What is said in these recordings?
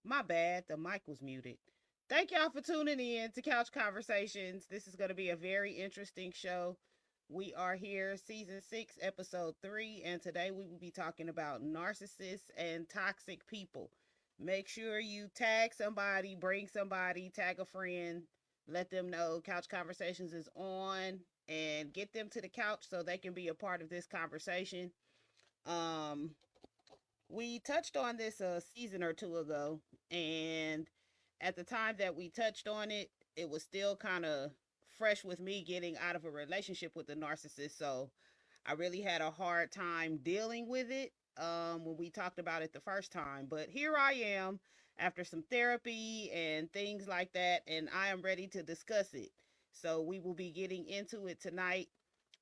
My bad, the mic was muted. Thank y'all for tuning in to Couch Conversations. This is going to be a very interesting show. We are here, season 6, episode 3, and today we will be talking about narcissists and toxic people. Make sure you tag somebody, bring somebody, tag a friend, let them know Couch Conversations is on, and get them to the couch so they can be a part of this conversation. Um, we touched on this a season or two ago, and at the time that we touched on it, it was still kind of fresh with me getting out of a relationship with a narcissist. So I really had a hard time dealing with it when we talked about it the first time. But here I am after some therapy and things like that, and I am ready to discuss it. So we will be getting into it tonight.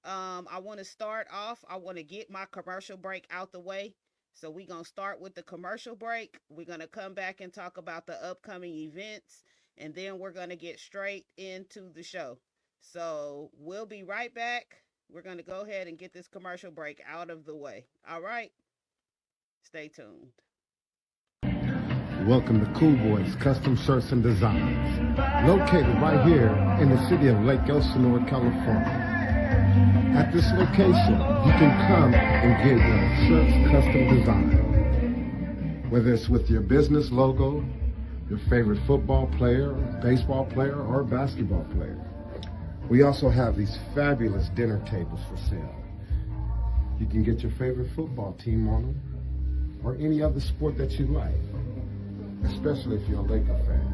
I want to start off. I want to get my commercial break out the way. So we're going to start with the commercial break. We're going to come back and talk about the upcoming events. And then we're going to get straight into the show. So we'll be right back. We're going to go ahead and get this commercial break out of the way. All right. Stay tuned. Welcome to Cool Boys Custom Shirts and Designs, located right here in the city of Lake Elsinore, California. At this location, you can come and get your shirts custom designed. Whether it's with your business logo, your favorite football player, baseball player, or basketball player. We also have these fabulous dinner tables for sale. You can get your favorite football team on them, or any other sport that you like, especially if you're a Laker fan.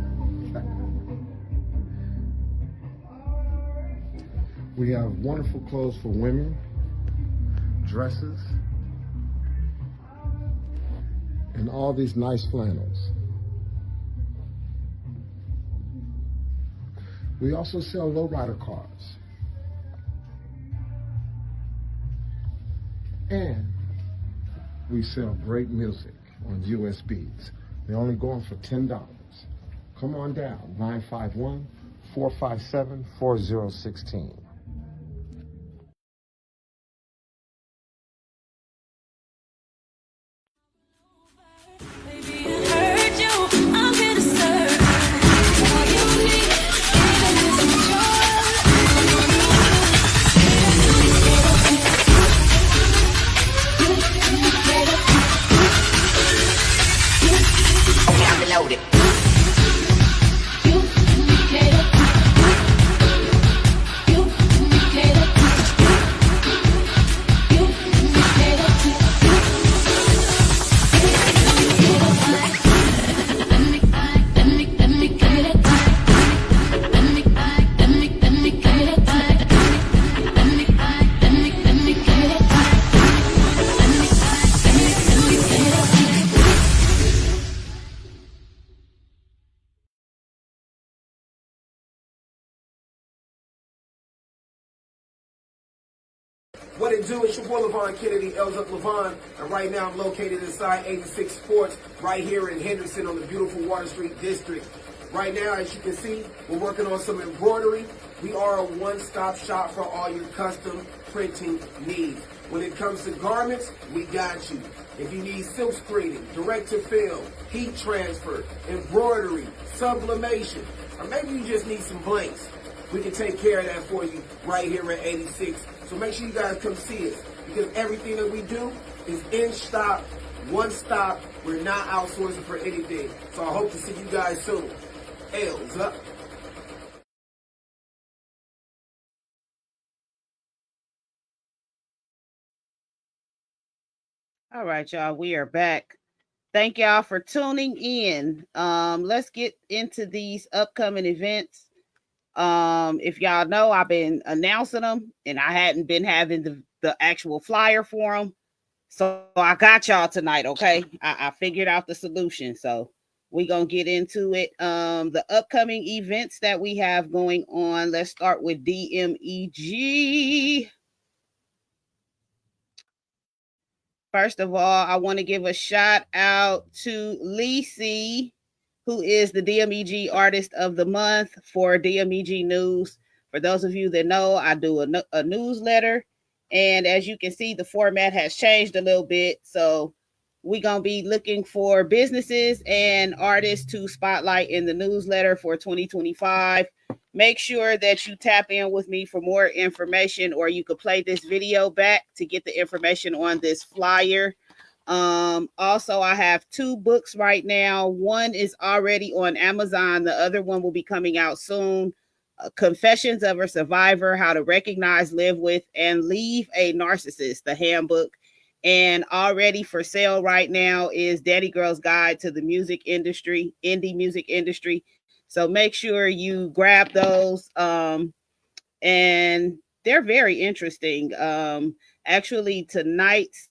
We have wonderful clothes for women, dresses, and all these nice flannels. We also sell lowrider cars. And we sell great music on USBs. They're only going for $10. Come on down, 951-457-4016. What it do? It's your boy LaVon Kennedy, L's Up LaVon, and right now I'm located inside 86 Sports right here in Henderson on the beautiful Water Street District. Right now, as you can see, we're working on some embroidery. We are a one-stop shop for all your custom printing needs. When it comes to garments, we got you. If you need silk screening, direct-to-film, heat transfer, embroidery, sublimation, or maybe you just need some blanks, we can take care of that for you right here at 86. So make sure you guys come see us, because everything that we do is in stock, one stop. We're not outsourcing for anything. So I hope to see you guys soon. L's up. All right, y'all. We are back. Thank y'all for tuning in. Let's get into these upcoming events. If y'all know, I've been announcing them, and I hadn't been having the actual flyer for them. So I got y'all tonight, okay? I figured out the solution. So we're gonna get into it. The upcoming events that we have going on. Let's start with DMEG. First of all, I want to give a shout out to Lisi, who is the DMEG Artist of the Month for DMEG News. For those of you that know, I do a newsletter. And as you can see, the format has changed a little bit. So We're going to be looking for businesses and artists to spotlight in the newsletter for 2025. Make sure that you tap in with me for more information, or you could play this video back to get the information on this flyer. Also, I have 2 books right now. One is already on Amazon. The other one will be coming out soon. Confessions of a Survivor, How to Recognize, Live With, and Leave a Narcissist, the handbook. And already for sale right now is Danni Gyrl's Guide to the Music Industry, Indie Music Industry. So make sure you grab those. And they're very interesting. Actually, tonight's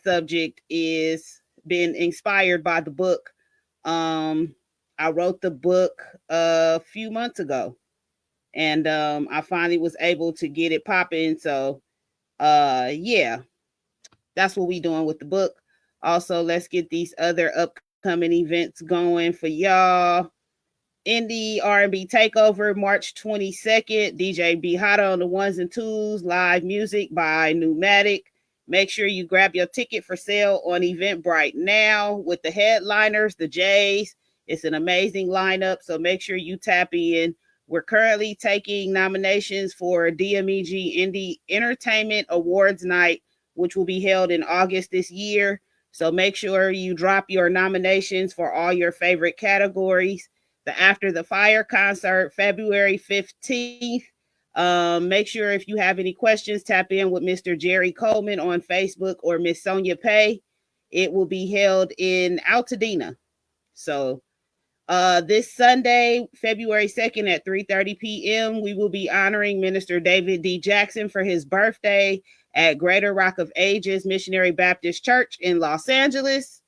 subject is been inspired by the book. I wrote the book a few months ago, and I finally was able to get it popping. So yeah, that's what we doing with the book. Also, let's get these other upcoming events going for y'all. Indie R&B Takeover, March 22nd. DJ Be Hot on the ones and twos. Live music by Dmeg. Make sure you grab your ticket for sale on Eventbrite now with the headliners, the Jays. It's an amazing lineup, so make sure you tap in. We're currently taking nominations for Dmeg Indie Entertainment Awards Night, which will be held in August this year. So make sure you drop your nominations for all your favorite categories. The After the Fire concert, February 15th. Make sure if you have any questions, tap in with Mr. Jerry Coleman on Facebook or Miss Sonia Pay. It will be held in Altadena. So this Sunday, February 2nd at 3:30 p.m., we will be honoring Minister David D. Jackson for his birthday at Greater Rock of Ages Missionary Baptist Church in Los Angeles.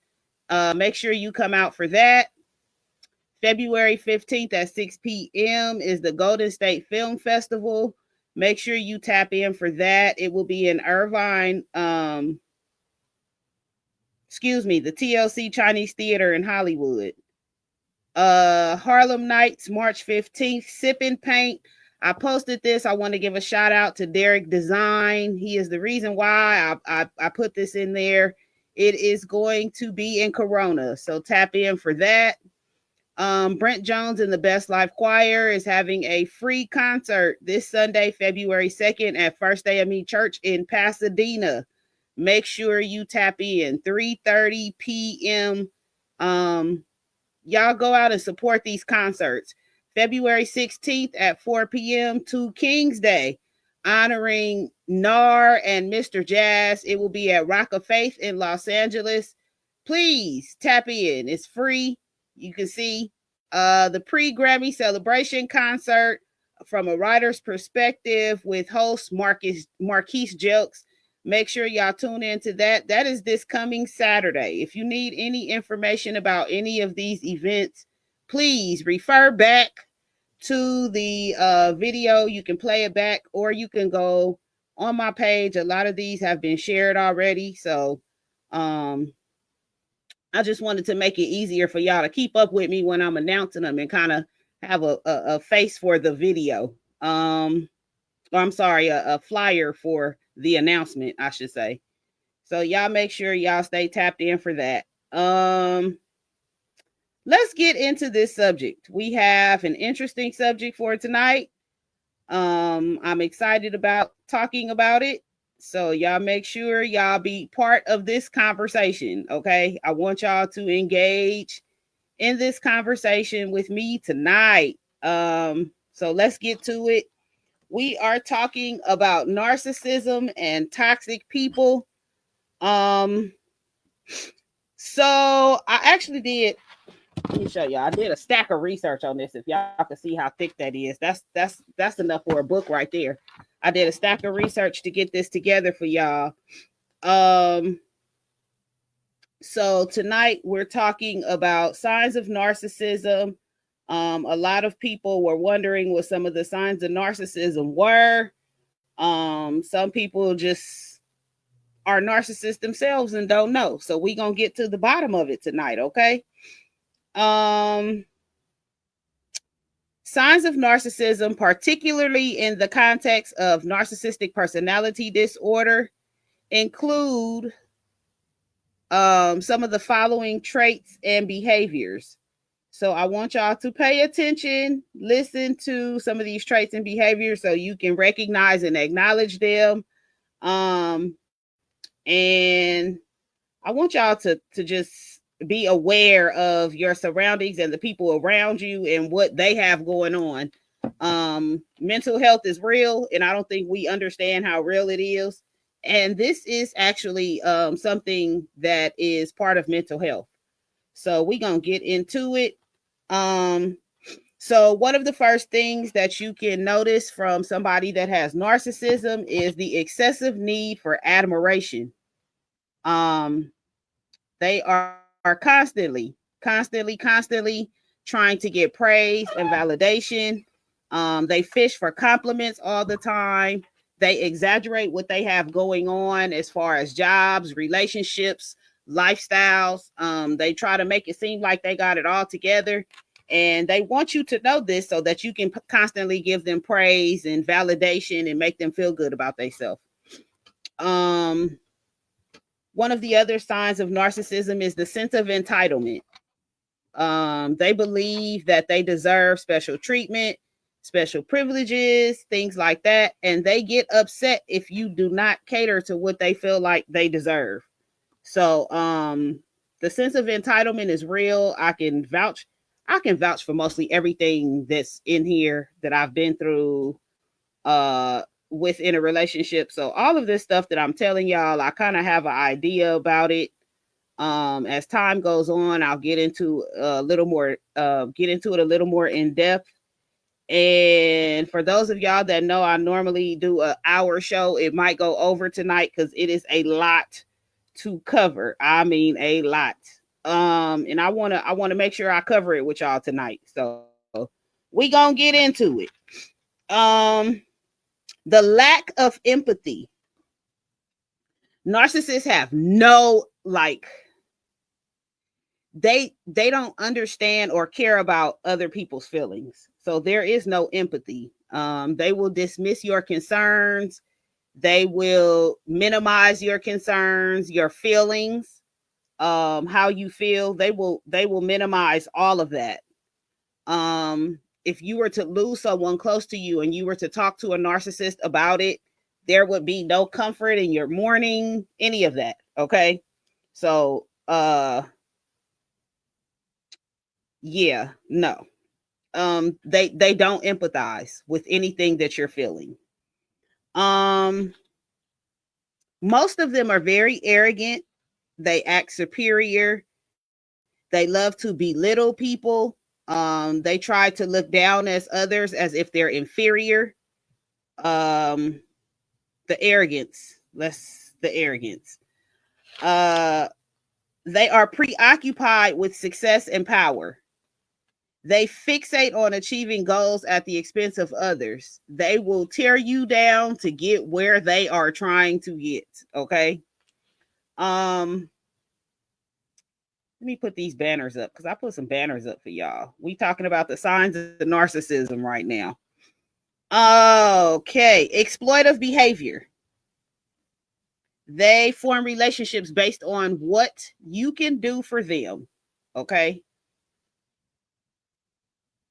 Make sure you come out for that. February 15th at 6 p.m. is the Golden State Film Festival. Make sure you tap in for that. It will be in Irvine, the TLC Chinese Theater in Hollywood. Harlem Nights, March 15th, Sip and Paint. I posted this. I want to give a shout out to Derek Design. He is the reason why I put this in there. It is going to be in Corona, so tap in for that. Brent Jones and the Best Life Choir is having a free concert this Sunday, February 2nd at First AME Church in Pasadena. Make sure you tap in, 3:30 p.m. Y'all go out and support these concerts. February 16th at 4 p.m. to King's Day, honoring NAR and Mr. Jazz. It will be at Rock of Faith in Los Angeles. Please tap in. It's free. You can see the pre-Grammy celebration concert from a writer's perspective with host Marquise Jelks. Make sure y'all tune into that. That is this coming Saturday. If you need any information about any of these events, please refer back to the video. You can play it back, or you can go on my page. A lot of these have been shared already. So I just wanted to make it easier for y'all to keep up with me when I'm announcing them and kind of have a face for the video. I'm sorry, a flyer for the announcement, I should say. So y'all make sure y'all stay tapped in for that. Let's get into this subject. We have an interesting subject for tonight. I'm excited about talking about it. So y'all make sure y'all be part of this conversation, okay? I want y'all to engage in this conversation with me tonight. So let's get to it. We are talking about narcissism and toxic people. So I actually did, let me show y'all. I did a stack of research on this. If y'all can see how thick that is, that's enough for a book right there. I did a stack of research to get this together for y'all. So tonight we're talking about signs of narcissism. A lot of people were wondering what some of the signs of narcissism were. Some people just are narcissists themselves and don't know. So we're going to get to the bottom of it tonight, okay? Signs of narcissism, particularly in the context of narcissistic personality disorder, include some of the following traits and behaviors. So I want y'all to pay attention, listen to some of these traits and behaviors so you can recognize and acknowledge them. And I want y'all to just be aware of your surroundings and the people around you and what they have going on. Mental health is real, and I don't think we understand how real it is. And this is actually something that is part of mental health. So we're gonna get into it. Um, so one of the first things that you can notice from somebody that has narcissism is the excessive need for admiration. Um, they are constantly trying to get praise and validation. They fish for compliments all the time. They exaggerate what they have going on as far as jobs, relationships, lifestyles. They try to make it seem like they got it all together. And they want you to know this so that you can constantly give them praise and validation and make them feel good about themselves. One of the other signs of narcissism is the sense of entitlement. They believe that they deserve special treatment, special privileges, things like that, and they get upset if you do not cater to what they feel like they deserve. So, the sense of entitlement is real. I can vouch for mostly everything that's in here that I've been through within a relationship. So all of this stuff that I'm telling y'all, I kind of have an idea about it. As time goes on, I'll get into a little more, get into it a little more in depth. And for those of y'all that know, I normally do an hour show. It might go over tonight because it is a lot to cover. I mean, a lot. And I wanna make sure I cover it with y'all tonight. So we gonna get into it. The lack of empathy. Narcissists have no they don't understand or care about other people's feelings. So there is no empathy. They will dismiss your concerns. They will minimize your concerns, your feelings, how you feel. They will minimize all of that. If you were to lose someone close to you and you were to talk to a narcissist about it, there would be no comfort in your mourning, any of that. Okay. So, yeah, no. They don't empathize with anything that you're feeling. Um, most of them are very arrogant. They act superior. They love to belittle people. They try to look down as others as if they're inferior. Um, the arrogance. The arrogance. They are preoccupied with success and power. They fixate on achieving goals at the expense of others. They will tear you down to get where they are trying to get. Okay. Let me put these banners up because I put some banners up for y'all. We talking about the signs of the narcissism right now. Okay. Exploitive behavior. They form relationships based on what you can do for them. Okay.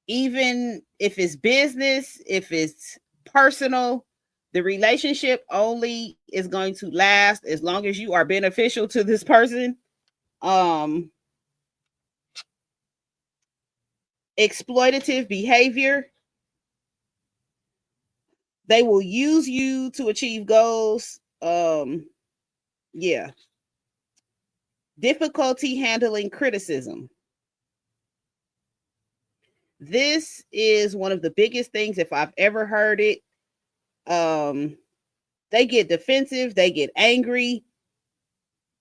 Even if it's business, if it's personal, the relationship only is going to last as long as you are beneficial to this person. Exploitative behavior. They will use you to achieve goals. Yeah. Difficulty handling criticism. This is one of the biggest things if I've ever heard it. They get defensive, they get angry,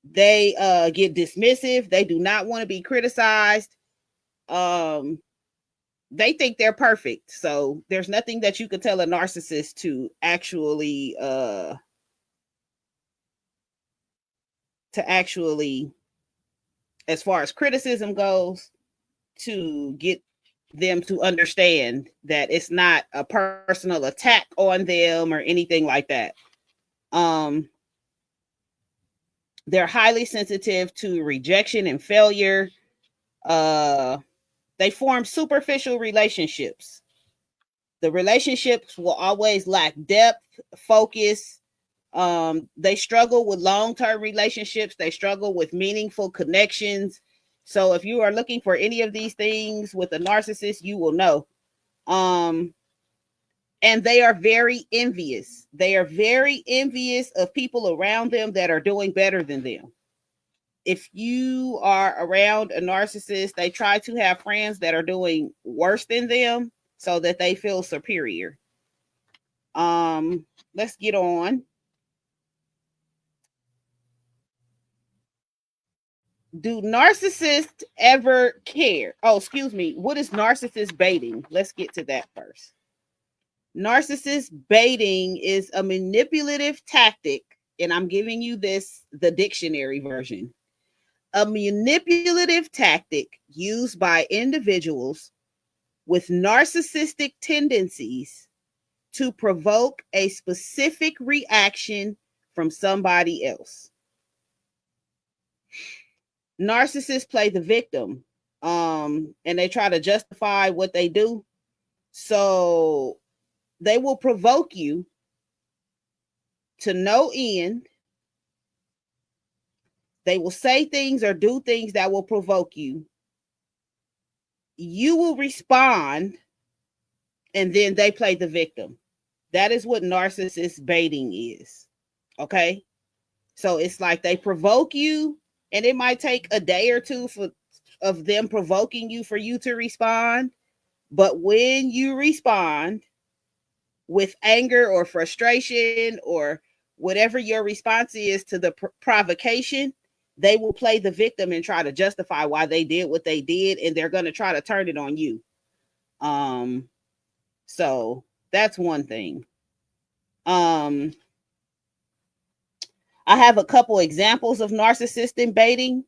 they get dismissive, they do not want to be criticized. They think they're perfect. So there's nothing that you could tell a narcissist to actually as far as criticism goes, to get them to understand that it's not a personal attack on them or anything like that. They're highly sensitive to rejection and failure. They form superficial relationships. The relationships will always lack depth, focus. They struggle with long-term relationships. They struggle with meaningful connections. So if you are looking for any of these things with a narcissist, you will know. And they are very envious. They are very envious of people around them that are doing better than them. If you are around a narcissist, they try to have friends that are doing worse than them so that they feel superior. Let's get on. Do narcissists ever care? Oh, excuse me. What is narcissist baiting? Let's get to that first. Narcissist baiting is a manipulative tactic, and I'm giving you the dictionary version. A manipulative tactic used by individuals with narcissistic tendencies to provoke a specific reaction from somebody else. Narcissists play the victim, and they try to justify what they do. So they will provoke you to no end. They will say things or do things that will provoke you. You will respond, and then they play the victim. That is what narcissist baiting is. Okay. So it's like they provoke you, and it might take a day or two of them provoking you for you to respond. But when you respond with anger or frustration or whatever your response is to the provocation, they will play the victim and try to justify why they did what they did, and they're going to try to turn it on you. So that's one thing. I have a couple examples of narcissistic baiting.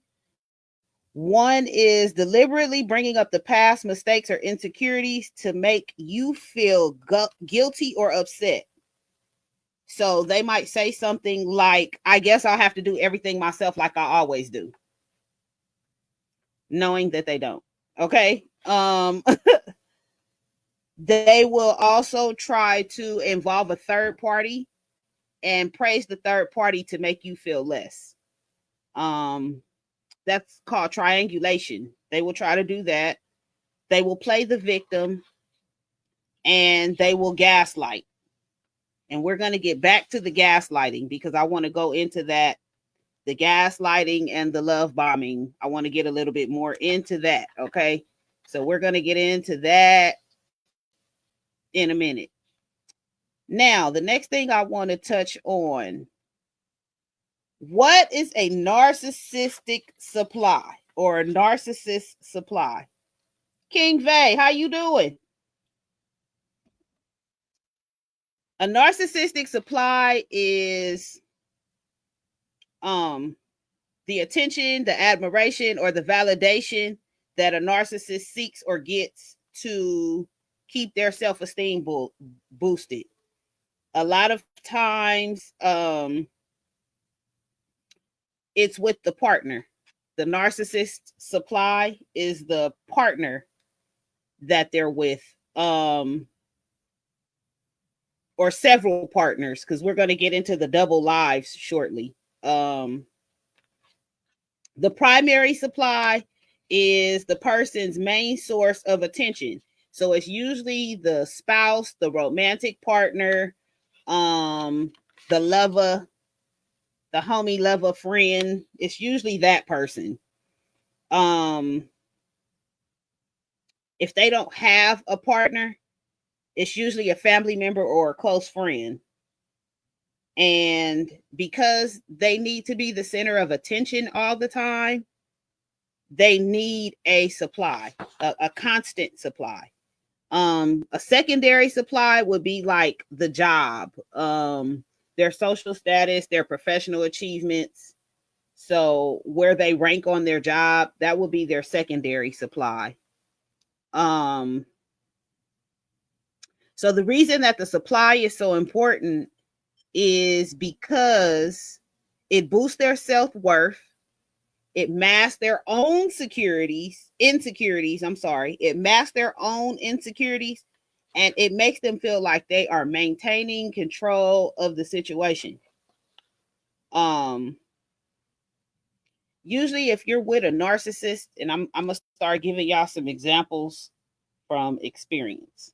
One is deliberately bringing up the past mistakes or insecurities to make you feel guilty or upset. So they might say something like, I guess I'll have to do everything myself like I always do, knowing that they don't. Okay. They will also try to involve a third party and praise the third party to make you feel less. That's called triangulation. They will try to do that. They will play the victim, and they will gaslight. And we're going to get back to the gaslighting because I want to go into that, the gaslighting and the love bombing. I want to get a little bit more into that. Okay. So we're going to get into that in a minute. Now, the next thing I want to touch on, what is a narcissistic supply or a narcissist supply? King Vay, how you doing? A narcissistic supply is the attention, the admiration, or the validation that a narcissist seeks or gets to keep their self-esteem boosted. A lot of times, it's with the partner. The narcissist supply is the partner that they're with, or several partners, because we're going to get into the double lives shortly. The primary supply is the person's main source of attention. So it's usually the spouse, the romantic partner, the lover, the homie, lover, friend. It's usually that person. If they don't have a partner, it's usually a family member or a close friend. And because they need to be the center of attention all the time, they need a supply, a constant supply. A secondary supply would be like the job, their social status, their professional achievements. So where they rank on their job, that would be their secondary supply. So the reason that the supply is so important is because It boosts their self-worth. It masks their own insecurities. I'm sorry. It masks their own insecurities, and it makes them feel like they are maintaining control of the situation. Um, Usually, if you're with a narcissist, and I'm gonna start giving y'all some examples from experience.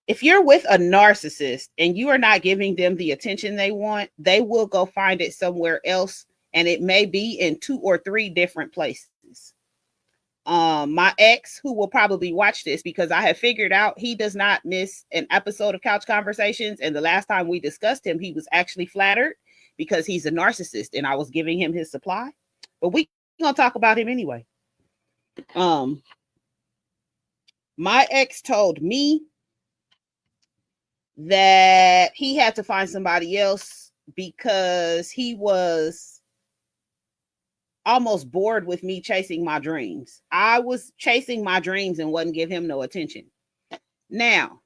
If you're with a narcissist and you are not giving them the attention they want, they will go find it somewhere else, and it may be in 2 or 3 different places. My ex, who will probably watch this because I have figured out he does not miss an episode of Couch Conversations, and the last time we discussed him, he was actually flattered because he's a narcissist, and I was giving him his supply. But we gonna talk about him anyway. My ex told me that he had to find somebody else because he was almost bored with me chasing my dreams. I was chasing my dreams and wouldn't give him no attention. Now,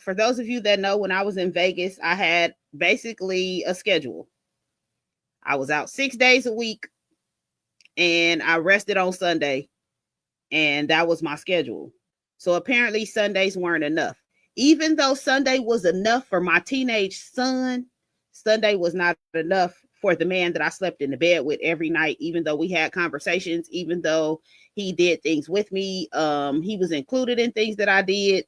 for those of you that know, when I was in Vegas, I had basically a schedule. I was out 6 days a week and I rested on Sunday, and that was my schedule. So apparently Sundays weren't enough. Even though Sunday was enough for my teenage son, Sunday was not enough for the man that I slept in the bed with every night, even though we had conversations, even though he did things with me. He was included in things that I did.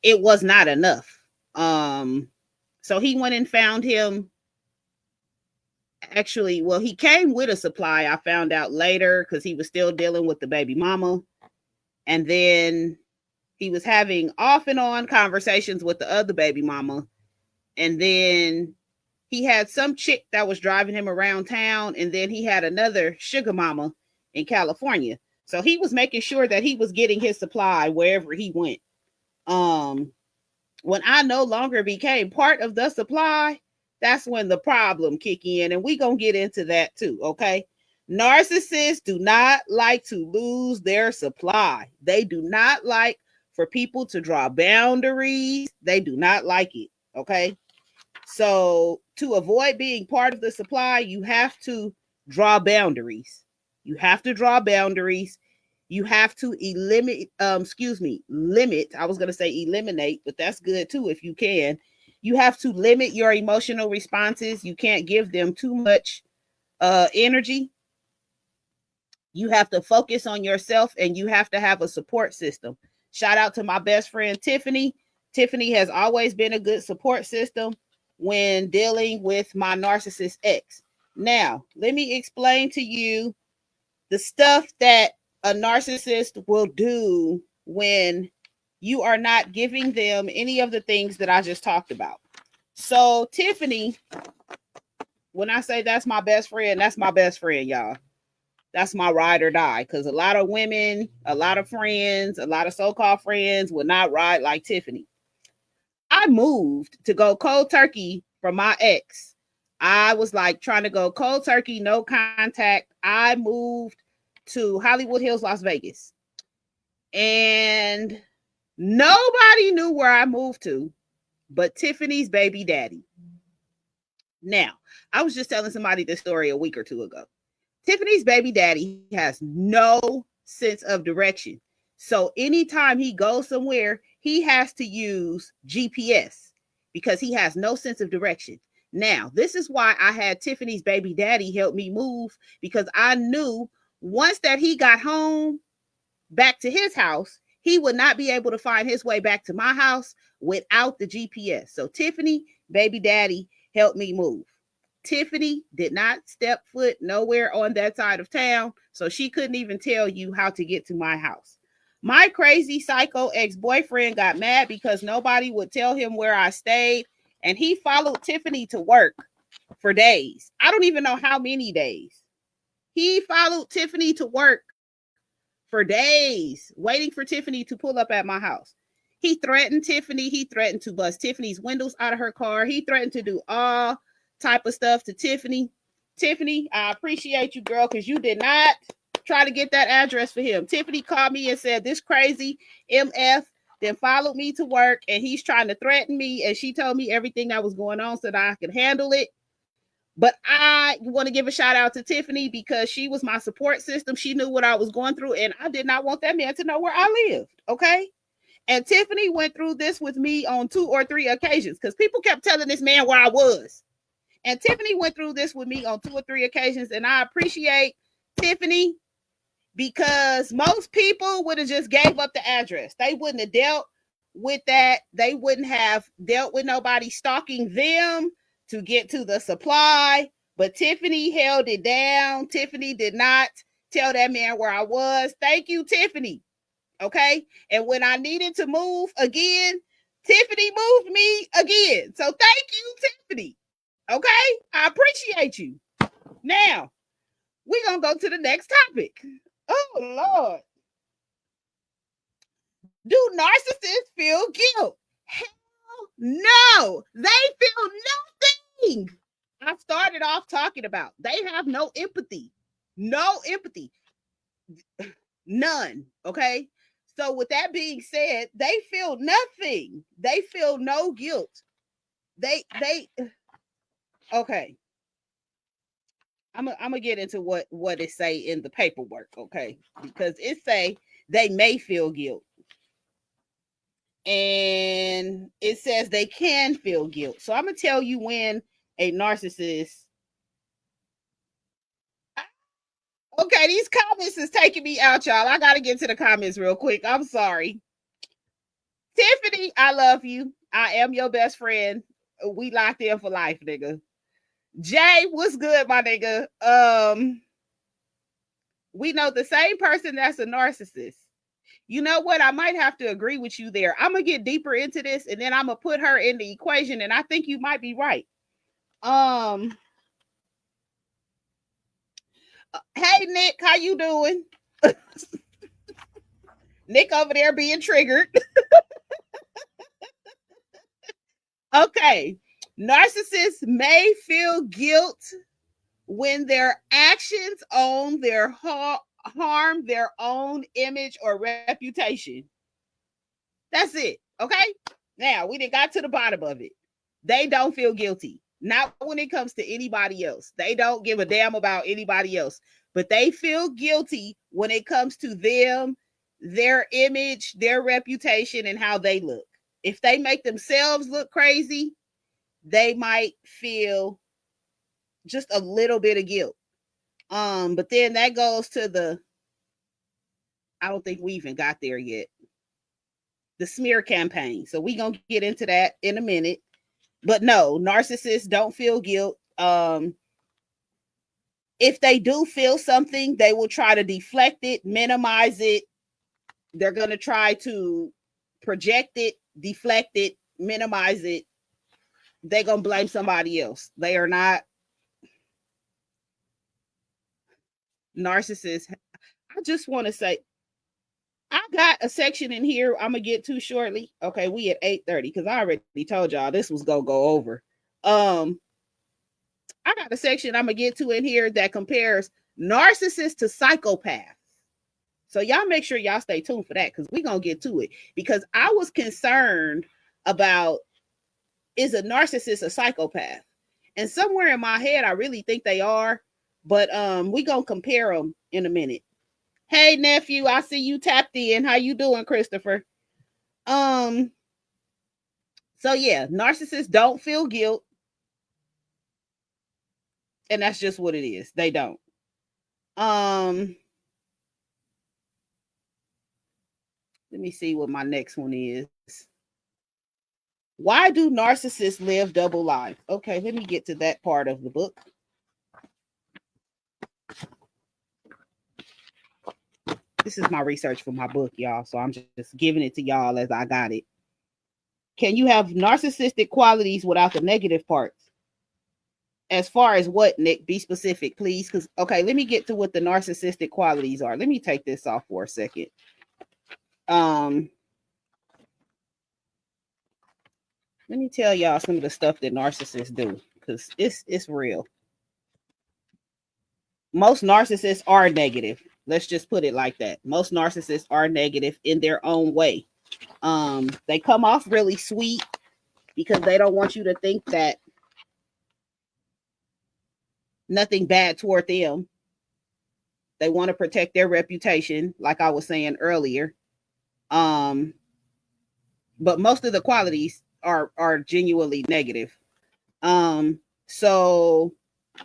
It was not enough. So he went and found him. Actually, well, he came with a supply. I found out later because he was still dealing with the baby mama. And then he was having off and on conversations with the other baby mama. And then he had some chick that was driving him around town. And then he had another sugar mama in California. So he was making sure that he was getting his supply wherever he went. When I no longer became part of the supply, that's when the problem kick in. And we gonna get into that too, okay? Narcissists do not like to lose their supply. They do not like for people to draw boundaries. They do not like it. Okay. So to avoid being part of the supply, you have to draw boundaries. You have to draw boundaries. You have to limit. I was going to say eliminate, but that's good too if you can. You have to limit your emotional responses. You can't give them too much energy. You have to focus on yourself, and you have to have a support system. Shout out to my best friend, Tiffany. Tiffany has always been a good support system when dealing with my narcissist ex. Now, let me explain to you the stuff that a narcissist will do when you are not giving them any of the things that I just talked about. So, Tiffany, when I say that's my best friend, y'all. That's my ride or die, because a lot of women, a lot of friends, a lot of so-called friends would not ride like Tiffany. I moved to go cold turkey for my ex. I was like trying to go cold turkey, no contact. I moved to Hollywood Hills, Las Vegas. And nobody knew where I moved to but Tiffany's baby daddy. Now, I was just telling somebody this story a week or two ago. Tiffany's baby daddy has no sense of direction. So anytime he goes somewhere, he has to use GPS because he has no sense of direction. Now, this is why I had Tiffany's baby daddy help me move, because I knew once that he got home back to his house, he would not be able to find his way back to my house without the GPS. So Tiffany, baby daddy, helped me move. Tiffany did not step foot nowhere on that side of town, so she couldn't even tell you how to get to my house. My crazy psycho ex-boyfriend got mad because nobody would tell him where I stayed, and he followed Tiffany to work for days. I don't even know how many days. He followed Tiffany to work for days, waiting for Tiffany to pull up at my house. He threatened Tiffany. He threatened to bust Tiffany's windows out of her car. He threatened to do all type of stuff to Tiffany. Tiffany, I appreciate you, girl, because you did not try to get that address for him. Tiffany called me and said, this crazy MF then followed me to work, and he's trying to threaten me, and she told me everything that was going on so that I could handle it. But I want to give a shout out to Tiffany because she was my support system. She knew what I was going through, and I did not want that man to know where I lived. Okay. And Tiffany went through this with me on 2 or 3 occasions because people kept telling this man where I was. And Tiffany went through this with me on 2 or 3 occasions. And I appreciate Tiffany because most people would have just gave up the address. They wouldn't have dealt with that. They wouldn't have dealt with nobody stalking them to get to the supply. But Tiffany held it down. Tiffany did not tell that man where I was. Thank you, Tiffany. Okay. And when I needed to move again, Tiffany moved me again. So thank you, Tiffany. Okay. I appreciate you. Now, we're going to go to the next topic. Oh, Lord. Do narcissists feel guilt? Hell no. They feel nothing. I started off talking about they have no empathy. No empathy. None. Okay. So with that being said, they feel nothing. They feel no guilt. They okay. I'm gonna get into what it say in the paperwork, okay? Because it say they may feel guilt. And it says they can feel guilt. So I'm gonna tell you when a narcissist. Okay, these comments is taking me out, y'all. I gotta get to the comments real quick. I'm sorry. Tiffany, I love you. I am your best friend. We locked in for life, nigga. Jay, what's good, my nigga? We know the same person that's a narcissist. You know what? I might have to agree with you there. I'm gonna get deeper into this, and then I'm gonna put her in the equation, and I think you might be right. Hey Nick, how you doing? Nick over there being triggered. Okay. Narcissists may feel guilt when their actions on their harm their own image or reputation. That's it. Okay. Now we done got to the bottom of it. They don't feel guilty. Not when it comes to anybody else. They don't give a damn about anybody else. But they feel guilty when it comes to them, their image, their reputation, and how they look. If they make themselves look crazy, they might feel just a little bit of guilt. But then that goes to the, I don't think we even got there yet. The smear campaign. So we gonna get into that in a minute. But no, narcissists don't feel guilt. If they do feel something, they will try to deflect it, minimize it. They're gonna try to project it, deflect it, minimize it. They're gonna blame somebody else. They are not narcissists. I just want to say, I got a section in here I'm gonna get to shortly. Okay, we at 8:30 because I already told y'all this was gonna go over. I got a section I'm gonna get to in here that compares narcissists to psychopaths. So y'all make sure y'all stay tuned for that because we're gonna get to it. Because I was concerned about, is a narcissist a psychopath? And somewhere in my head, I really think they are. But we gonna compare them in a minute. Hey nephew, I see you tapped in. How you doing, Christopher? So yeah, narcissists don't feel guilt. And that's just what it is. They don't. Let me see what my next one is. Why do narcissists live double lives? Okay, let me get to that part of the book. This is my research for my book, y'all. So I'm just giving it to y'all as I got it. Can you have narcissistic qualities without the negative parts? As far as what, Nick? Be specific, please. Because, okay, let me get to what the narcissistic qualities are. Let me take this off for a second. Let me tell y'all some of the stuff that narcissists do, because it's real. Most narcissists are negative. Let's just put it like that. Most narcissists are negative in their own way. They come off really sweet because they don't want you to think that nothing bad toward them. They want to protect their reputation, like I was saying earlier. But most of the qualities are genuinely negative. So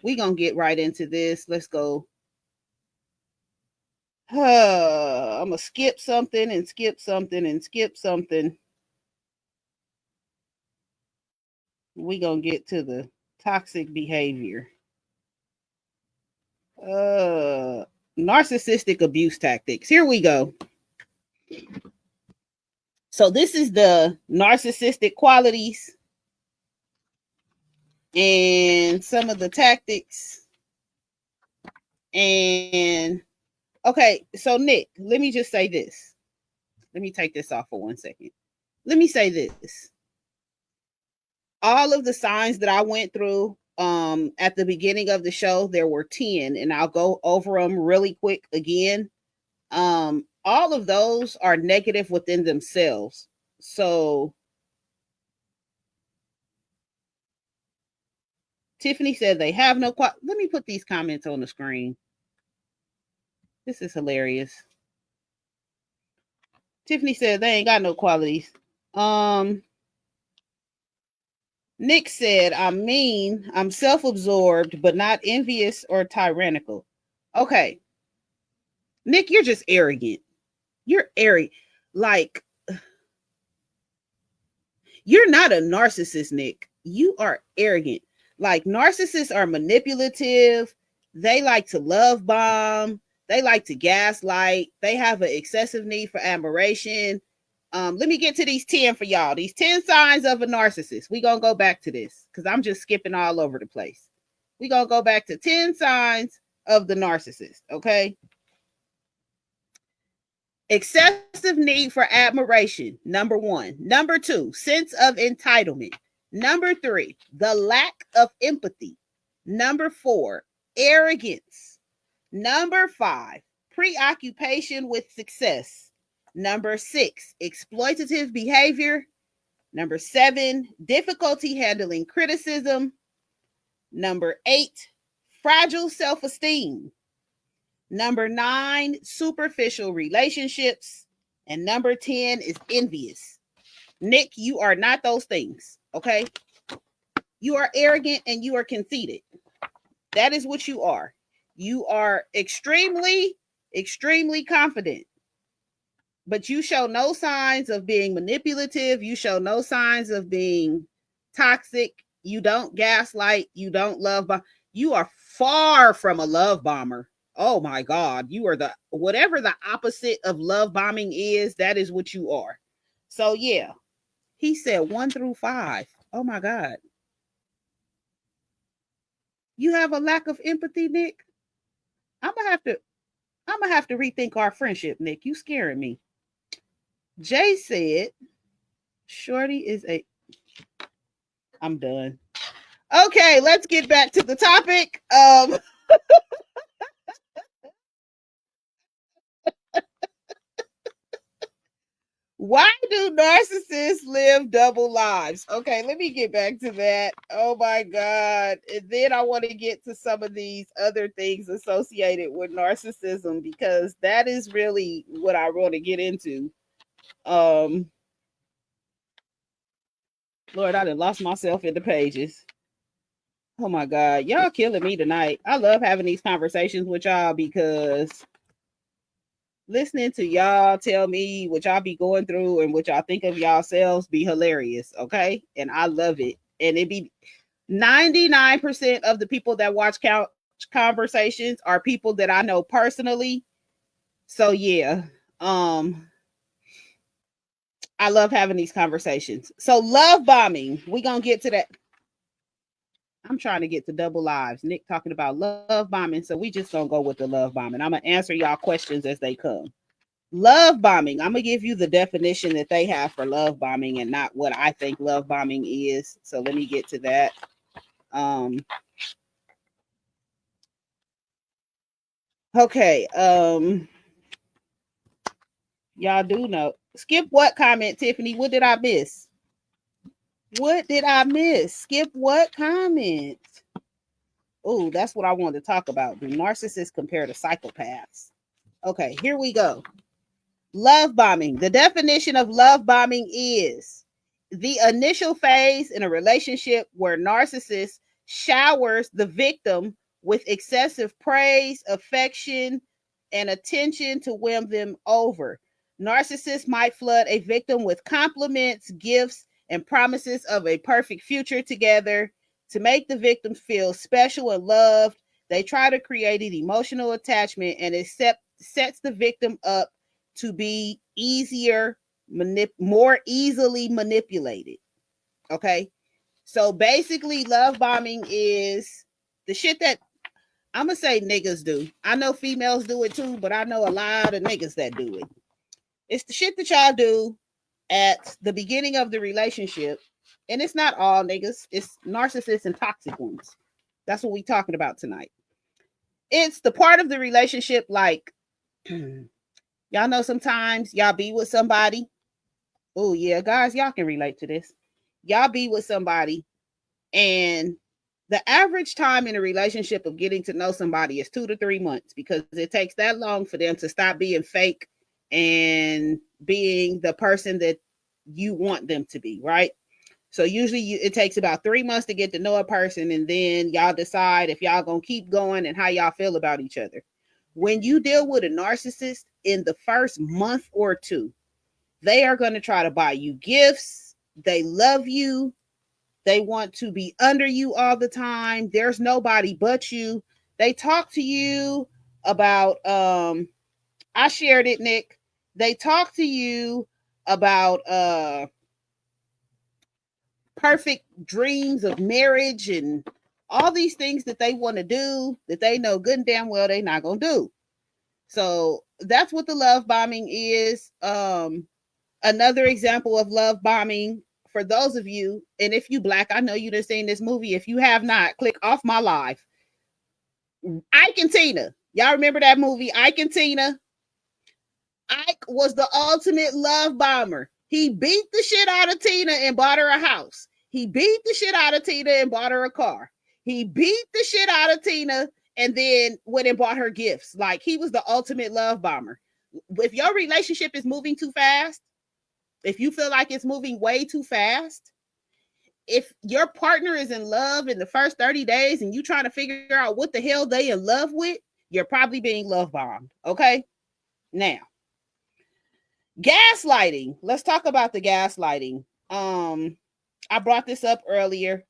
we gonna get right into this. Let's go. I'm gonna skip something and skip something and skip something. We gonna get to the toxic behavior. Narcissistic abuse tactics. Here we go. So this is the narcissistic qualities and some of the tactics. And okay, so Nick, let me just say this. Let me take this off for 1 second. Let me say this. All of the signs that I went through at the beginning of the show, there were 10, and I'll go over them really quick again. All of those are negative within themselves. So Tiffany said they have no let me put these comments on the screen. This is hilarious. Tiffany said they ain't got no qualities. Nick said, I'm mean, I'm self-absorbed, but not envious or tyrannical. Okay. Nick, you're just arrogant. You're arrogant. Like, you're not a narcissist, Nick. You are arrogant. Like, narcissists are manipulative. They like to love bomb. They like to gaslight. They have an excessive need for admiration. Let me get to these 10 for y'all. These 10 signs of a narcissist. We're going to go back to this because I'm just skipping all over the place. We're going to go back to 10 signs of the narcissist, okay? Excessive need for admiration, number 1. Number 2, sense of entitlement. Number 3, the lack of empathy. Number 4, arrogance. Number 5, preoccupation with success. Number 6, exploitative behavior. Number 7, difficulty handling criticism. Number 8, fragile self-esteem. Number 9, superficial relationships. And number 10 is envious. Nick, you are not those things, okay? You are arrogant and you are conceited. That is what you are. You are extremely, extremely confident. But you show no signs of being manipulative. You show no signs of being toxic. You don't gaslight. You don't love bomb. You are far from a love bomber. Oh my God. You are the, whatever the opposite of love bombing is, that is what you are. So yeah, he said 1 through 5. Oh my God. You have a lack of empathy, Nick. I'm gonna have to rethink our friendship, Nick. You scaring me. Jay said, Shorty is a... I'm done. Okay, let's get back to the topic. Why do narcissists live double lives? Okay, let me get back to that. Oh my God. And then I want to get to some of these other things associated with narcissism because that is really what I want to get into. Lord, I done lost myself in the pages. Oh my God. Y'all killing me tonight. I love having these conversations with y'all because listening to y'all tell me what y'all be going through and what y'all think of yourselves be hilarious, okay? And I love it. And it be 99% of the people that watch couch conversations are people that I know personally. So yeah, I love having these conversations. So love bombing, we gonna get to that. I'm trying to get to double lives. Nick talking about love bombing. So we just gonna go with the love bombing. I'm gonna answer y'all questions as they come. Love bombing. I'm gonna give you the definition that they have for love bombing and not what I think love bombing is. So let me get to that. Okay. Y'all do know. Skip what comment, Tiffany? What did I miss? What did I miss? Skip what comment? Oh, that's what I wanted to talk about. Do narcissists compare to psychopaths? Okay, here we go. Love bombing. The definition of love bombing is the initial phase in a relationship where narcissist showers the victim with excessive praise, affection, and attention to win them over. Narcissists might flood a victim with compliments, gifts, and promises of a perfect future together to make the victim feel special and loved. They try to create an emotional attachment and sets the victim up to be more easily manipulated. Okay. So basically, love bombing is the shit that I'm gonna say niggas do. I know females do it too, but I know a lot of niggas that do it. It's the shit that y'all do at the beginning of the relationship. And it's not all niggas, it's narcissists and toxic ones. That's what we talking about tonight. It's the part of the relationship like y'all know sometimes y'all be with somebody. Oh, yeah, guys, y'all can relate to this. Y'all be with somebody, and the average time in a relationship of getting to know somebody is 2 to 3 months because it takes that long for them to stop being fake and being the person that you want them to be, right? So usually it takes about 3 months to get to know a person, and then y'all decide if y'all gonna keep going and how y'all feel about each other. When you deal with a narcissist in the first month or two, they are going to try to buy you gifts. They love you. They want to be under you all the time. There's nobody but you. They talk to you about I shared it, Nick. They talk to you about perfect dreams of marriage and all these things that they want to do that they know good and damn well they're not going to do. So that's what the love bombing is. Another example of love bombing for those of you, and if you black, I know you done seen this movie. If you have not, click off my live. Ike and Tina. Y'all remember that movie, Ike and Tina? Ike was the ultimate love bomber. He beat the shit out of Tina and bought her a house. He beat the shit out of Tina and bought her a car. He beat the shit out of Tina and then went and bought her gifts. Like, he was the ultimate love bomber. If your relationship is moving too fast, if you feel like it's moving way too fast, if your partner is in love in the first 30 days and you trying to figure out what the hell they in love with, you're probably being love bombed. Okay? Now, gaslighting. Let's talk about the gaslighting. I brought this up earlier.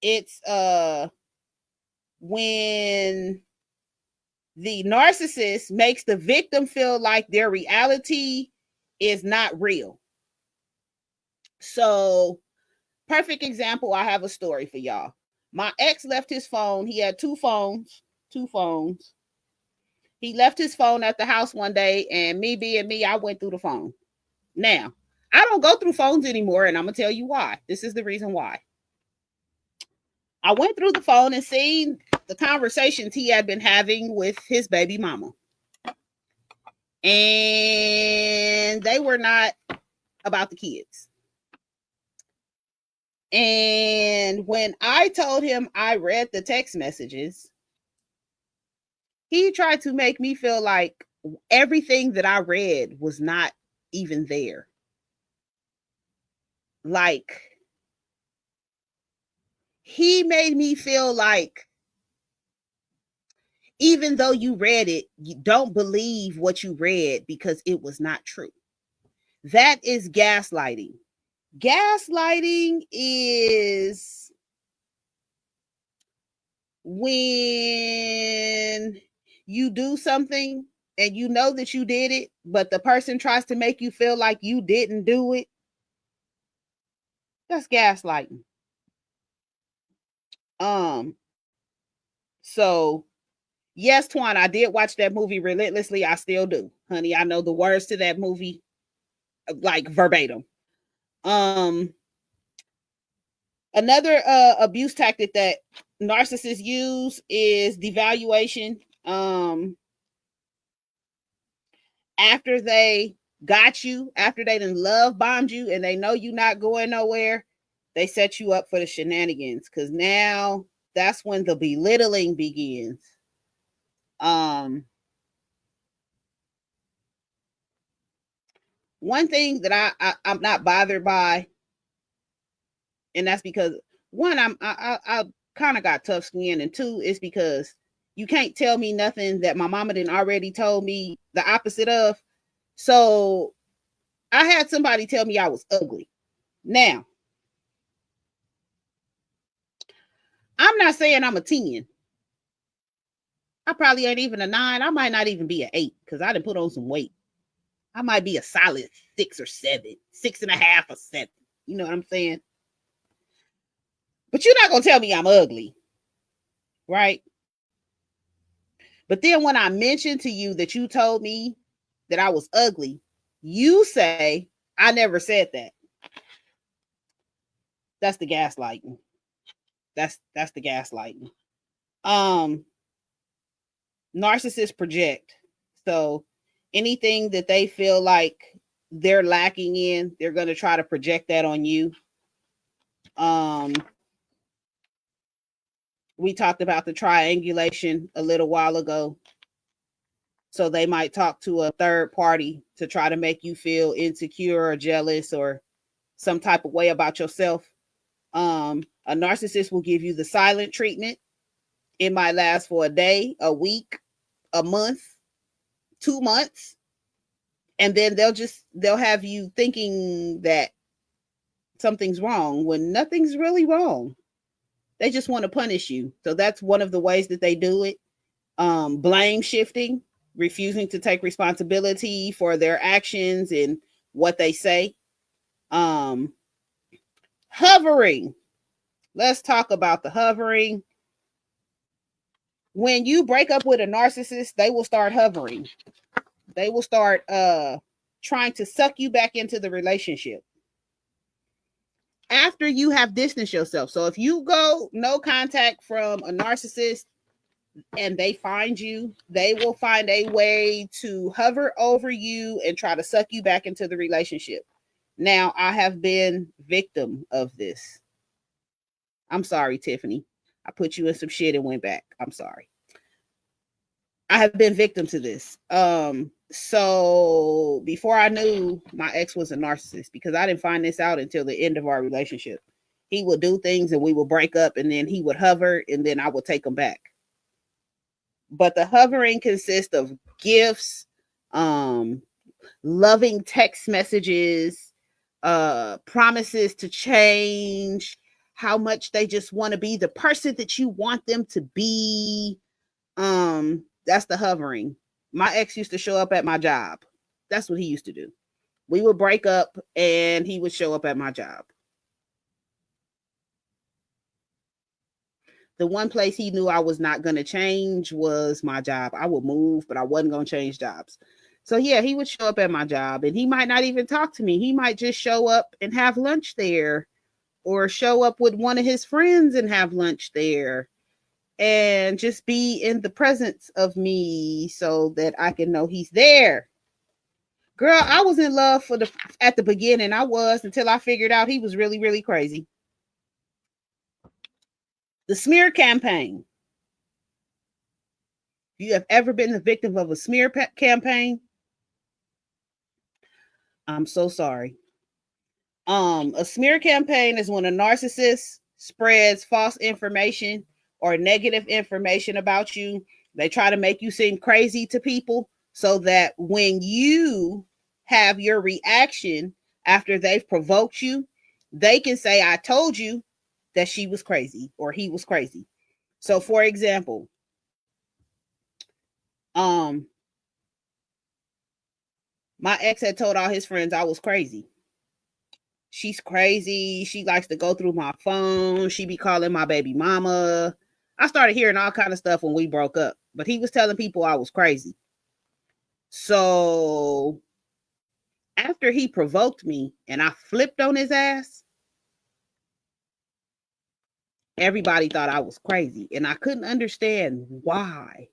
It's when the narcissist makes the victim feel like their reality is not real. So, perfect example, I have a story for y'all. My ex left his phone. He had two phones. He left his phone at the house one day, and me being me, I went through the phone. Now, I don't go through phones anymore, and I'm going to tell you why. This is the reason why. I went through the phone and seen the conversations he had been having with his baby mama. And they were not about the kids. And when I told him I read the text messages, he tried to make me feel like everything that I read was not even there. Like, he made me feel like even though you read it, you don't believe what you read because it was not true. That is gaslighting. Gaslighting is when you do something and you know that you did it, but the person tries to make you feel like you didn't do it. That's gaslighting. So yes, Twan, I did watch that movie relentlessly. I still do. Honey, I know the words to that movie like verbatim. Another abuse tactic that narcissists use is devaluation. After they got you, after they done love bombed you and they know you not going nowhere, they set you up for the shenanigans because now that's when the belittling begins. One thing that I'm not bothered by, and that's because one, I kind of got tough skin, and two, is because you can't tell me nothing that my mama didn't already told me the opposite of. So I had somebody tell me I was ugly. Now, I'm not saying I'm a 10. I probably ain't even a 9. I might not even be an 8 because I didn't put on some weight. I might be a solid 6 or 7, 6.5 or 7. You know what I'm saying? But you're not going to tell me I'm ugly, right? But then when I mentioned to you that you told me that I was ugly, you say, I never said that. That's the gaslighting. That's the gaslighting. Narcissists project. So anything that they feel like they're lacking in, they're going to try to project that on you. We talked about the triangulation a little while ago. So they might talk to a third party to try to make you feel insecure or jealous or some type of way about yourself. A narcissist will give you the silent treatment. It might last for a day, a week, a month, 2 months. And then they'll have you thinking that something's wrong when nothing's really wrong. They just want to punish you. So that's one of the ways that they do it. Blame shifting, refusing to take responsibility for their actions and what they say. Hovering. Let's talk about the hovering. When you break up with a narcissist, they will start hovering. They will start trying to suck you back into the relationship after you have distanced yourself. So if you go no contact from a narcissist and they find you, they will find a way to hover over you and try to suck you back into the relationship. Now, I have been victim of this. I'm sorry, Tiffany. I put you in some shit and went back. I'm sorry. I have been victim to this. So before I knew my ex was a narcissist, because I didn't find this out until the end of our relationship. He would do things and we would break up, and then he would hover and then I would take him back. But the hovering consists of gifts, loving text messages, promises to change, how much they just want to be the person that you want them to be. That's the hovering. My ex used to show up at my job. That's what he used to do. We would break up and he would show up at my job. The one place he knew I was not going to change was my job. I would move, but I wasn't going to change jobs. So yeah, he would show up at my job and he might not even talk to me. He might just show up and have lunch there, or show up with one of his friends and have lunch there, and just be in the presence of me so that I can know he's there. Girl, I was in love at the beginning. I was, until I figured out he was really, really crazy. The smear campaign. If you have ever been the victim of a smear campaign, I'm so sorry. A smear campaign is when a narcissist spreads false information or negative information about you. They try to make you seem crazy to people so that when you have your reaction after they've provoked you, they can say, I told you that she was crazy or he was crazy. So for example, my ex had told all his friends I was crazy. She's crazy. She likes to go through my phone. She be calling my baby mama. I started hearing all kind of stuff when we broke up, but he was telling people I was crazy. So after he provoked me and I flipped on his ass, everybody thought I was crazy. And I couldn't understand why.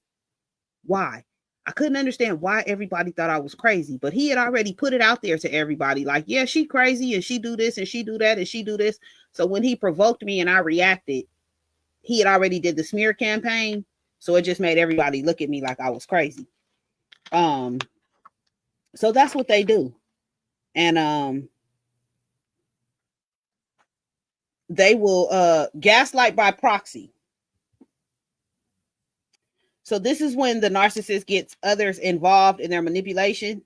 I couldn't understand why everybody thought I was crazy, but he had already put it out there to everybody. Like, yeah, she crazy and she do this and she do that and she do this. So when he provoked me and I reacted, he had already did the smear campaign, so it just made everybody look at me like I was crazy. So that's what they do. And they will gaslight by proxy. So this is when the narcissist gets others involved in their manipulation.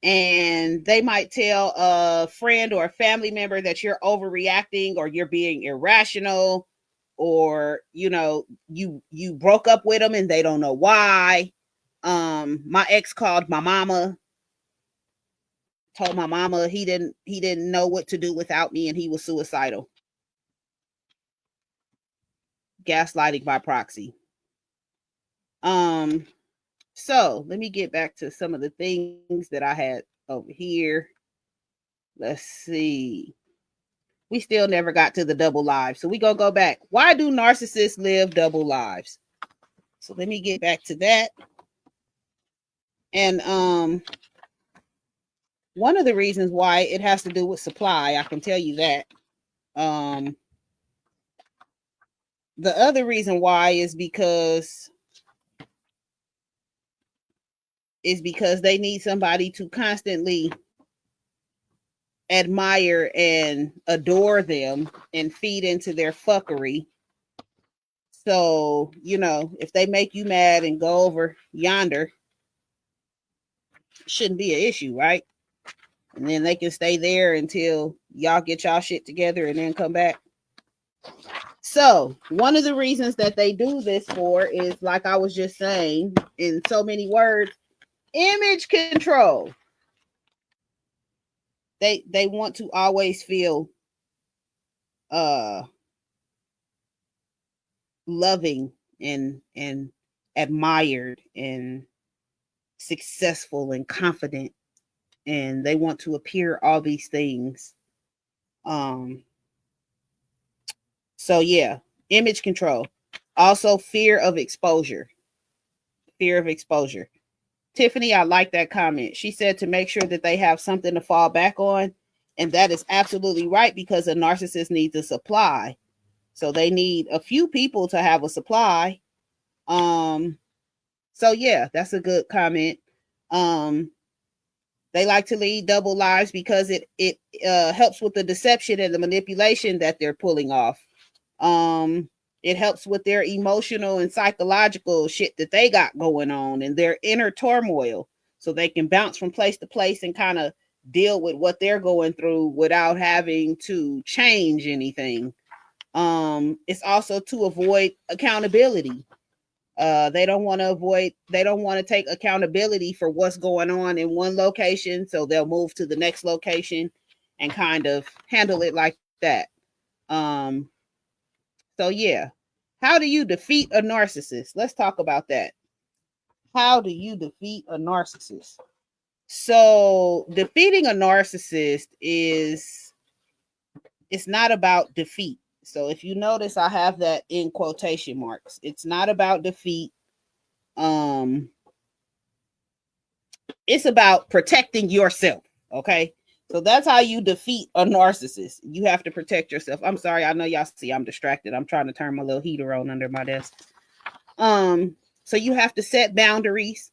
And they might tell a friend or a family member that you're overreacting or you're being irrational, or you broke up with them and they don't know why. My ex called my mama, told my mama he didn't know what to do without me and he was suicidal. Gaslighting by proxy. So let me get back to some of the things that I had over here. Let's see. We still never got to the double lives, so we gonna go back. Why do narcissists live double lives? So let me get back to that. And one of the reasons why it has to do with supply, I can tell you that. The other reason why is because they need somebody to constantly admire and adore them and feed into their fuckery. So, if they make you mad and go over yonder, shouldn't be an issue, right? And then they can stay there until y'all get y'all shit together and then come back. So one of the reasons that they do this for is, like I was just saying, in so many words, image control. They want to always feel loving and admired and successful and confident, and they want to appear all these things. So yeah, image control. Also fear of exposure. Fear of exposure. Tiffany, I like that comment. She said to make sure that they have something to fall back on. And that is absolutely right, because a narcissist needs a supply. So they need a few people to have a supply. So yeah, that's a good comment. They like to lead double lives because it helps with the deception and the manipulation that they're pulling off. It helps with their emotional and psychological shit that they got going on and their inner turmoil, so they can bounce from place to place and kind of deal with what they're going through without having to change anything. It's also to avoid accountability. They don't want to take accountability for what's going on in one location, so they'll move to the next location and kind of handle it like that. So yeah, how do you defeat a narcissist? Let's talk about that. How do you defeat a narcissist? So defeating a narcissist it's not about defeat. So if you notice, I have that in quotation marks. It's not about defeat. It's about protecting yourself. Okay. So that's how you defeat a narcissist. You have to protect yourself. I'm sorry. I know y'all see I'm distracted. I'm trying to turn my little heater on under my desk. So you have to set boundaries.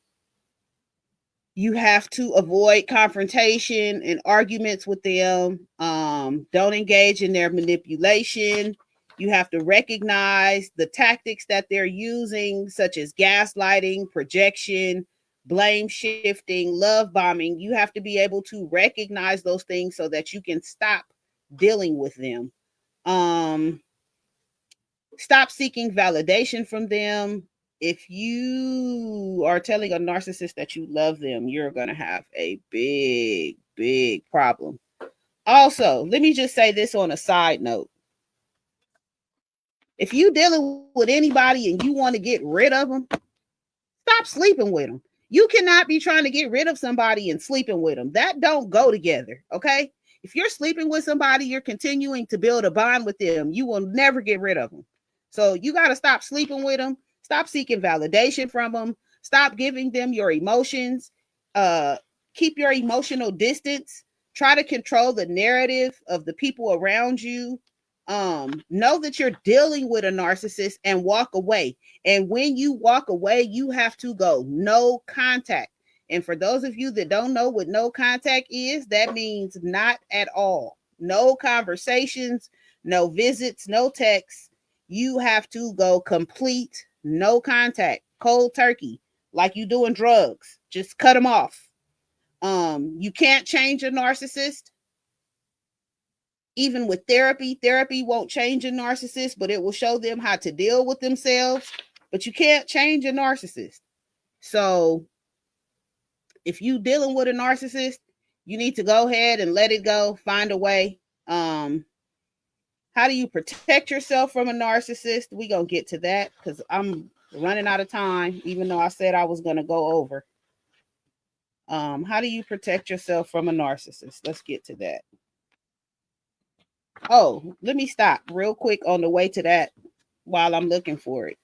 You have to avoid confrontation and arguments with them. Don't engage in their manipulation. You have to recognize the tactics that they're using, such as gaslighting, projection, blame shifting, love bombing. You have to be able to recognize those things so that you can stop dealing with them. Stop seeking validation from them. If you are telling a narcissist that you love them, you're going to have a big, big problem. Also, let me just say this on a side note. If you're dealing with anybody and you want to get rid of them, stop sleeping with them. You cannot be trying to get rid of somebody and sleeping with them. That don't go together, okay? If you're sleeping with somebody, you're continuing to build a bond with them. You will never get rid of them. So you got to stop sleeping with them. Stop seeking validation from them. Stop giving them your emotions. Keep your emotional distance. Try to control the narrative of the people around you. Know that you're dealing with a narcissist and walk away. And when you walk away, you have to go no contact. And for those of you that don't know what no contact is, that means not at all. No conversations, no visits, no texts. You have to go complete no contact, cold turkey, like you doing drugs. Just cut them off. You can't change a narcissist. Even with therapy won't change a narcissist, but it will show them how to deal with themselves. But you can't change a narcissist. So if you dealing with a narcissist, you need to go ahead and let it go, find a way. How do you protect yourself from a narcissist? We're going to get to that because I'm running out of time, even though I said I was going to go over. How do you protect yourself from a narcissist? Let's get to that. Oh, let me stop real quick on the way to that while I'm looking for it.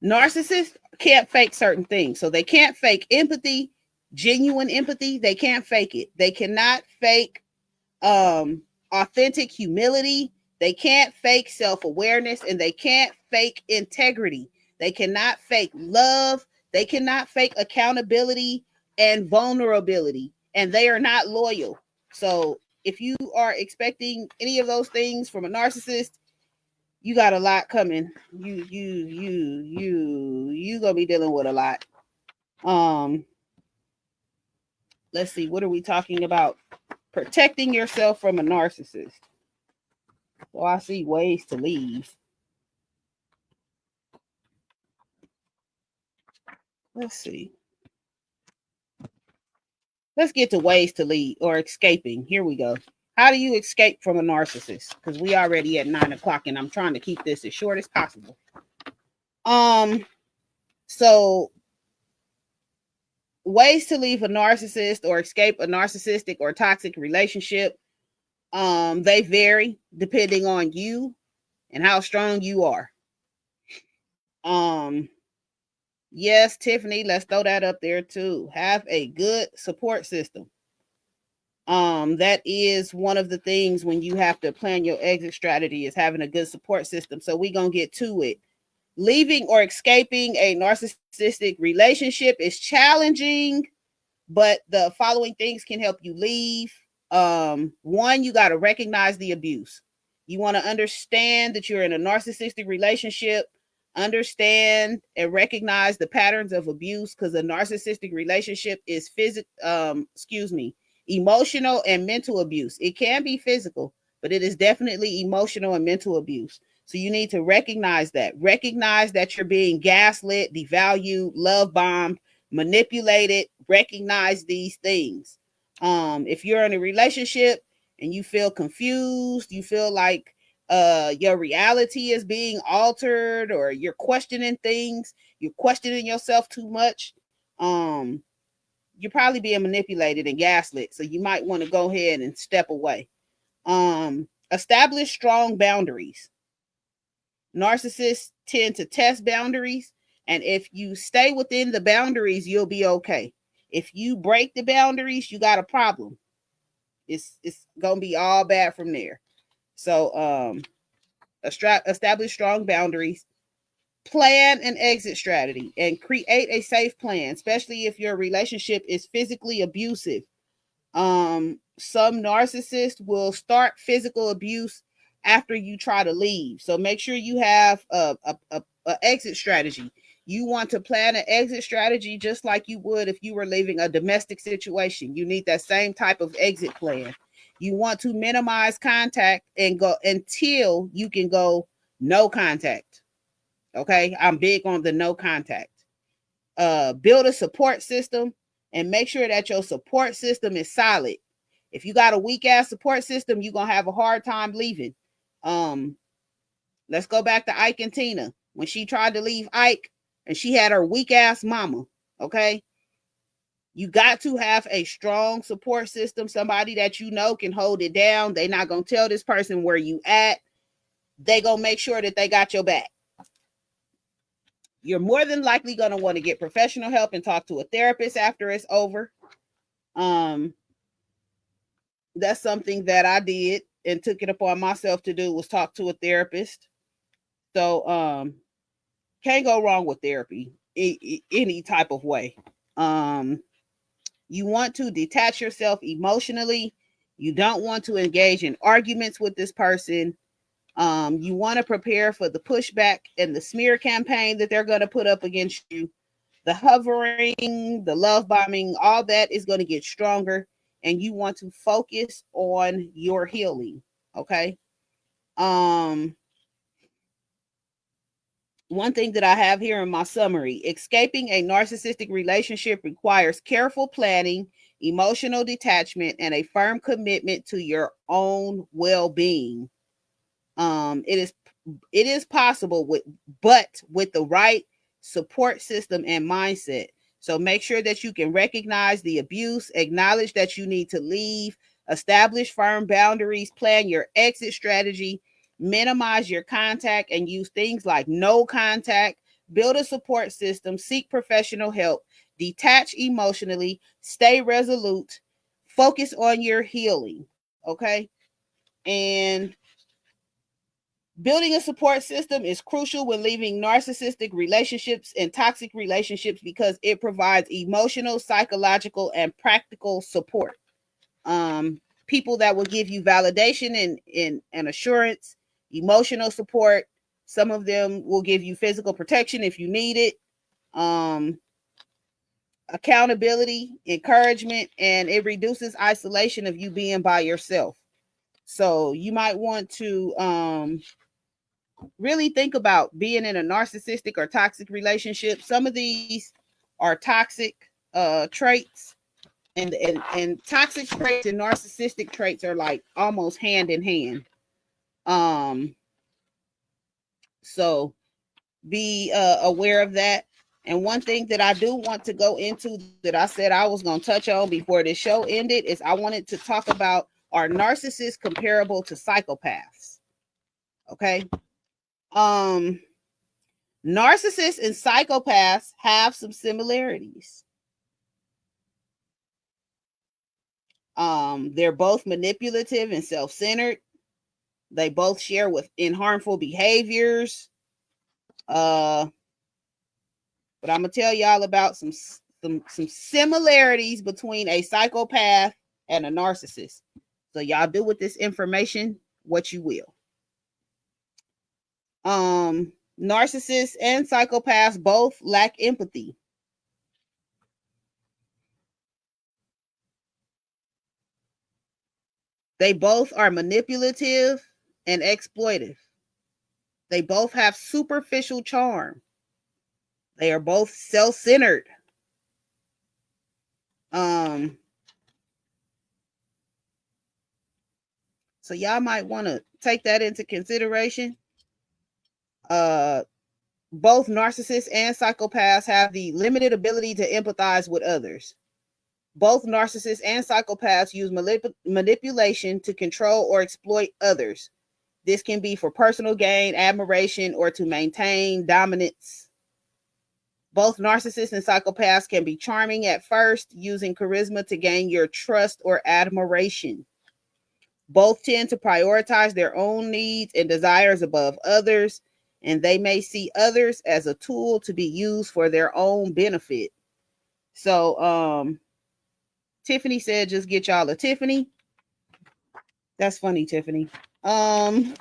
Narcissists can't fake certain things. So they can't fake empathy, genuine empathy. They can't fake it. They cannot fake authentic humility. They can't fake self-awareness, and they can't fake integrity. They cannot fake love. They cannot fake accountability and vulnerability, and they are not loyal. So if you are expecting any of those things from a narcissist, you got a lot coming. You gonna be dealing with a lot. Let's see, what are we talking about? Protecting yourself from a narcissist. So I see ways to leave. Let's see. Let's get to ways to leave or escaping. Here we go. How do you escape from a narcissist? Because we already at 9 o'clock and I'm trying to keep this as short as possible. So ways to leave a narcissist or escape a narcissistic or toxic relationship, they vary depending on you and how strong you are. Yes, Tiffany, let's throw that up there too. Have a good support system. That is one of the things when you have to plan your exit strategy, is having a good support system. So we're going to get to it. Leaving or escaping a narcissistic relationship is challenging, but the following things can help you leave. One, you got to recognize the abuse. You want to understand that you're in a narcissistic relationship, understand and recognize the patterns of abuse, because a narcissistic relationship is emotional and mental abuse. It can be physical, but it is definitely emotional and mental abuse. So you need to recognize that. Recognize that you're being gaslit, devalued, love bombed, manipulated. Recognize these things. If you're in a relationship and you feel confused, you feel like your reality is being altered, or you're questioning things, you're questioning yourself too much, you're probably being manipulated and gaslit. So you might want to go ahead and step away. Establish strong boundaries. Narcissists tend to test boundaries, and if you stay within the boundaries, you'll be okay. If you break the boundaries, you got a problem. It's gonna be all bad from there. So establish strong boundaries. Plan an exit strategy and create a safe plan, especially if your relationship is physically abusive. Some narcissists will start physical abuse after you try to leave. So make sure you have a exit strategy. You want to plan an exit strategy just like you would if you were leaving a domestic situation. You need that same type of exit plan. You want to minimize contact and go until you can go no contact. Okay, I'm big on the no contact. Build a support system and make sure that your support system is solid. If you got a weak ass support system, you're gonna have a hard time leaving. Let's go back to Ike and Tina when she tried to leave Ike and she had her weak ass mama. Okay, you got to have a strong support system, somebody that you know can hold it down. They're not gonna tell this person where you at. They gonna make sure that they got your back. You're more than likely going to want to get professional help and talk to a therapist after it's over. Um, that's something that I did and took it upon myself to do, was talk to a therapist. So can't go wrong with therapy any type of way. Um, you want to detach yourself emotionally. You don't want to engage in arguments with this person. You want to prepare for the pushback and the smear campaign that they're going to put up against you. The hovering, the love bombing, all that is going to get stronger, and you want to focus on your healing. Okay. Um, One thing that I have here in my summary: escaping a narcissistic relationship requires careful planning, emotional detachment, and a firm commitment to your own well-being. It is possible with the right support system and mindset. So make sure that you can recognize the abuse, acknowledge that you need to leave, establish firm boundaries, plan your exit strategy, minimize your contact, and use things like no contact. Build a support system, seek professional help, detach emotionally, stay resolute, focus on your healing. Okay. And building a support system is crucial when leaving narcissistic relationships and toxic relationships, because it provides emotional, psychological, and practical support. People that will give you validation and assurance, emotional support. Some of them will give you physical protection if you need it. Accountability, encouragement, and it reduces isolation of you being by yourself. So you might want to really think about being in a narcissistic or toxic relationship. Some of these are toxic traits, and toxic traits and narcissistic traits are like almost hand in hand. Um, so be aware of that. And one thing that I do want to go into that I said I was going to touch on before this show ended is I wanted to talk about, are narcissists comparable to psychopaths? Okay. Um, Narcissists and psychopaths have some similarities. They're both manipulative and self-centered. They both share in harmful behaviors. But I'm gonna tell y'all about some similarities between a psychopath and a narcissist. So y'all do with this information what you will. Narcissists and psychopaths both lack empathy. They both are manipulative and exploitive. They both have superficial charm. They are both self-centered. Um, so y'all might want to take that into consideration. Uh, both narcissists and psychopaths have the limited ability to empathize with others. Both narcissists and psychopaths use manipulation to control or exploit others. This can be for personal gain, admiration, or to maintain dominance. Both narcissists and psychopaths can be charming at first, using charisma to gain your trust or admiration. Both tend to prioritize their own needs and desires above others, and they may see others as a tool to be used for their own benefit. So, Tiffany said, just get y'all a Tiffany. That's funny, Tiffany. But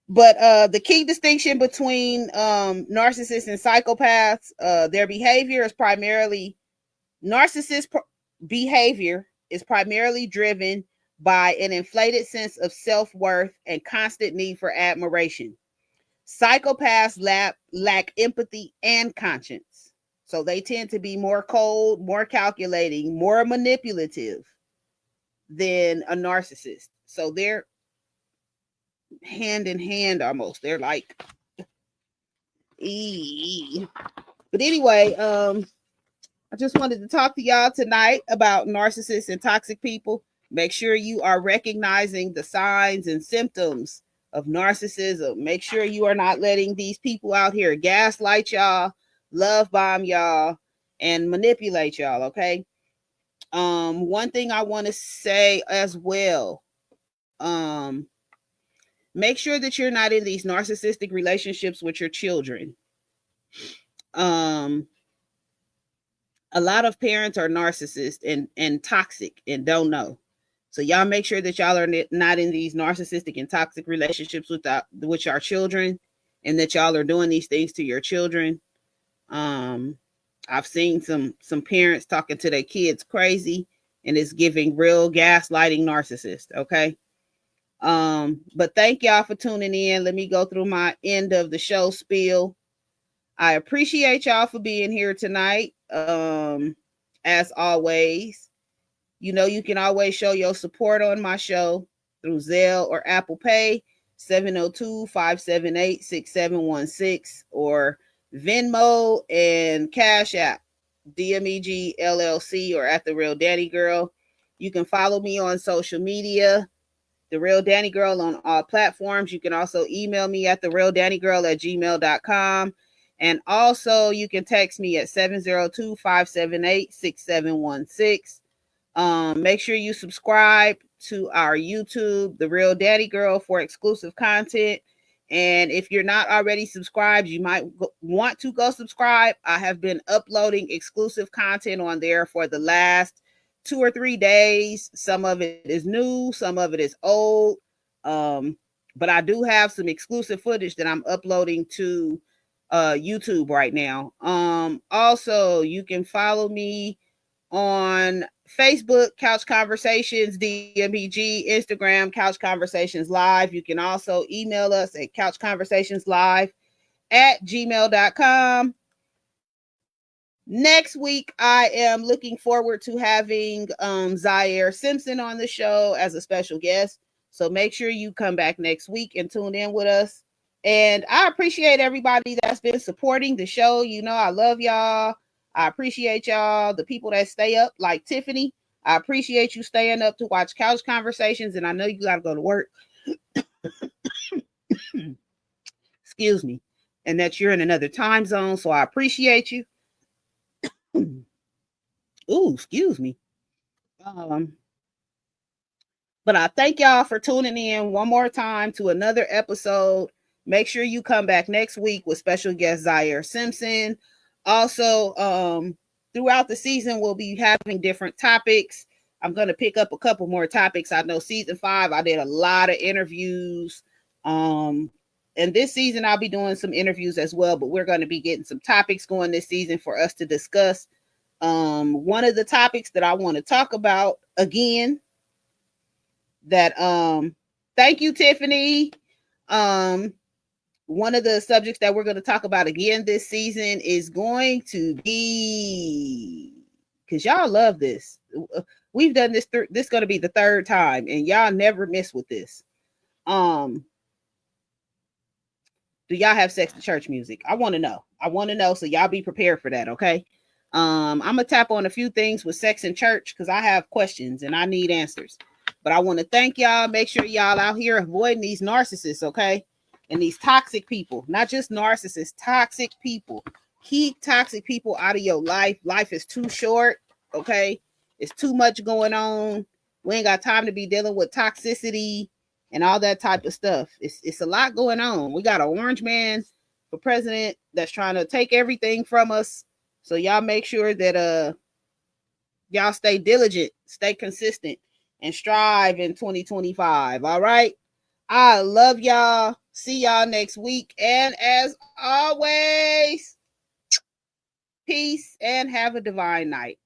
the key distinction between narcissists and psychopaths, their behavior is primarily behavior is primarily driven by an inflated sense of self-worth and constant need for admiration. Psychopaths lack empathy and conscience. So they tend to be more cold, more calculating, more manipulative than a narcissist. So they're hand in hand almost. They're like, but anyway, I just wanted to talk to y'all tonight about narcissists and toxic people. Make sure you are recognizing the signs and symptoms of narcissism. Make sure you are not letting these people out here gaslight y'all, love bomb y'all, and manipulate y'all, okay? One thing I want to say as well, make sure that you're not in these narcissistic relationships with your children. A lot of parents are narcissists and toxic and don't know. So y'all make sure that y'all are not in these narcissistic and toxic relationships with our children, and that y'all are doing these things to your children. I've seen some parents talking to their kids crazy, and it's giving real gaslighting narcissist. Okay. But thank y'all for tuning in. Let me go through my end of the show spiel. I appreciate y'all for being here tonight. As always, you can always show your support on my show through Zelle or Apple Pay, 702-578-6716, or Venmo and Cash App, Dmeg LLC, or at The Real Danni Gyrl. You can follow me on social media, The Real Danni Gyrl, on all platforms. You can also email me at therealdannigirl@gmail.com. And also you can text me at 702-578-6716. Make sure you subscribe to our YouTube, The Real Danni Gyrl, for exclusive content. And if you're not already subscribed, you might want to go subscribe. I have been uploading exclusive content on there for the last 2 or 3 days. Some of it is new, some of it is old. But I do have some exclusive footage that I'm uploading to YouTube right now. Also, you can follow me on Facebook, Couch Conversations DMEG, Instagram, Couch Conversations Live. You can also email us at couchconversationslive@gmail.com. Next week, I am looking forward to having Zaire Simpson on the show as a special guest. So make sure you come back next week and tune in with us. And I appreciate everybody that's been supporting the show. I love y'all. I appreciate y'all. The people that stay up, like Tiffany, I appreciate you staying up to watch Couch Conversations. And I know you got to go to work. Excuse me. And that you're in another time zone. So I appreciate you. Ooh, excuse me. But I thank y'all for tuning in one more time to another episode. Make sure you come back next week with special guest Zaire Simpson. Also, throughout the season, we'll be having different topics. I'm going to pick up a couple more topics. I know season 5, I did a lot of interviews. And this season, I'll be doing some interviews as well, but we're going to be getting some topics going this season for us to discuss. One of the topics that I want to talk about again, that thank you, Tiffany. One of the subjects that we're going to talk about again this season is going to be, because y'all love this, we've done this this is going to be the 3rd time, and y'all never miss with this. Do y'all have sex to church music? I want to know, so y'all be prepared for that. Okay. I'm gonna tap on a few things with sex in church because I have questions and I need answers. But I want to thank y'all. Make sure y'all out here avoiding these narcissists, okay? And these toxic people, not just narcissists, toxic people. Keep toxic people out of your life. Life is too short, okay? It's too much going on. We ain't got time to be dealing with toxicity and all that type of stuff. It's a lot going on. We got an orange man for president that's trying to take everything from us. So y'all make sure that y'all stay diligent, stay consistent, and strive in 2025. All right. I love y'all. See y'all next week. And as always, peace and have a divine night.